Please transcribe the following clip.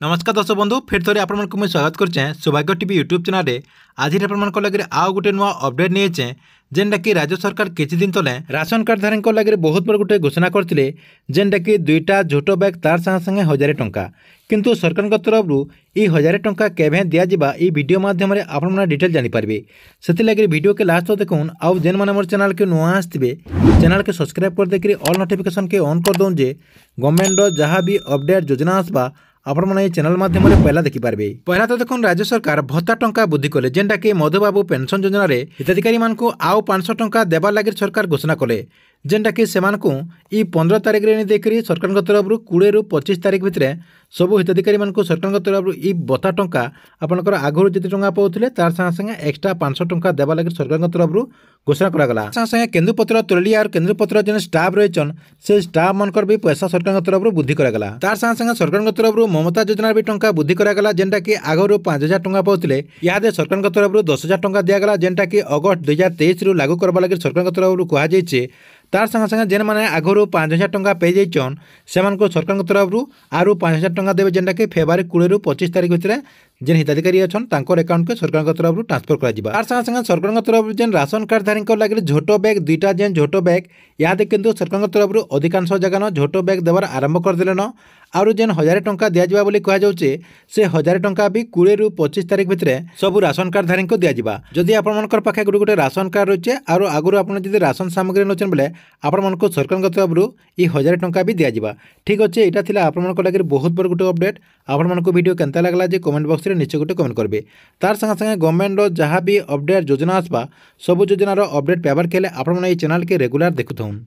नमस्कार दर्शक बंधु फिर थे आप स्वागत करें सौभाग्य टीवी यूट्यूब चैनल में। आज लगे आउ गोटे नुआ अपडेट नहीं जेनटा कि राज्य सरकार किछि दिन तले राशन कार्ड धारी लगे बहुत बड़ गोटे घोषणा करते जेनटा कि 2टा झोटो बैग तार संगे संगे 1000 टंका किंतु सरकार तरफ ये 1000 टंका केवे दिजा वीडियो मध्यम आपने डिटेल जानीपारे से वीडियो के लास्ट देखून आउ जेन मैंने मोर चैनल के नुआ आसवे चैनल के सब्सक्राइब कर देकर ऑल नोटिफिकेशन के ऑन कर दौन जे गवर्नमेंट जहाँ भी अपडेट योजना आसवा आपण मैंने चैनल माध्यम पहला देखिपारे। पहला तो देखो राज्य सरकार भत्ता टंका वृद्धि कले जेनटा कि मधुबाबू पेंशन योजना रे हिताधिकारी मानकु आउ 500 टंका देवा लगे सरकार घोषणा कले जेनटा कि सेमानकु ई 15 तारिख रे देकरी सरकार तरफ 20 ରୁ 25 तारिख भितर सबु हिताधिकारी मानकु सरकार तरफ ई भत्ता टंका आपनकर आगरु जति टंका पाउथिले तार संगे संगे एक्स्ट्रा 500 टंका देवा लगे सरकार तरफ घोषणा करा गला। संगे संगे केंदुपत्र तोरलिया और केंदुपत्र जेन स्टाफ रहिचन से स्टाफ मानकर भी पैसा सरकार तरफ वृद्धि करा गला। तार संगे संगे सरकार तरफ ममता योजना भी टंका वृद्धि करा गला जेनटा कि आगरु 5000 टंका पाउथिले यादे सरकार तरफ 10000 टंका दिया गला जेनटा कि अगस्त 2023 रु लागू करबा लगे सरकार तरफ कहा जायछि। तार संगे संगे जेन माने आगरु 5000 टंका पे जाइछन सेमान को सरकार तरफ आरु 5000 टंका देवे जेनटा कि फेब्रुआरी 20 ରୁ 25 तारिख भितर जेन हिताधिकारी अच्छन तांकर अकाउंट के सरकार तरफ ट्रांसफर करा जिबा। तार संगे संगे सरकार तरफ जेन राशन कार्ड धारी लगे झोटो बैग 2टा जेन झोटो बैग याद किंतु सरकार तरफ अधिकांश जगह झोटो बैग देवार आरंभ कर देले न आरु जेन 1000 टंका दिया जिबा बोली कहा जाउचे से 1000 टंका भी 20 ରୁ 25 तारिख भितर सब राशन कार्ड धारी को दिया जिबा। जदि आपण मनकर पाखे गोटे राशन कार्ड रहिचे आरु आगुरु आपण जदि राशन सामग्री नोचन बोले आपण मन को सरकार तरफ ई 1000 टंका भी दिया जिबा। ठीक अच्छे यहाँ थिला आपण मन लगे बहुत बड़ गोटे अपडेट आपण मन को वीडियो केनता लागला जे कमेंट बॉक्स रे नीचे गोटे कमेंट करबे। तार संगे संगे गवर्नमेंट जहाँ भी अपडेट योजना आसबा सब योजनार अपडेट पाइबार खेले आपण मन चैनल के रेगुलर देखुथौन।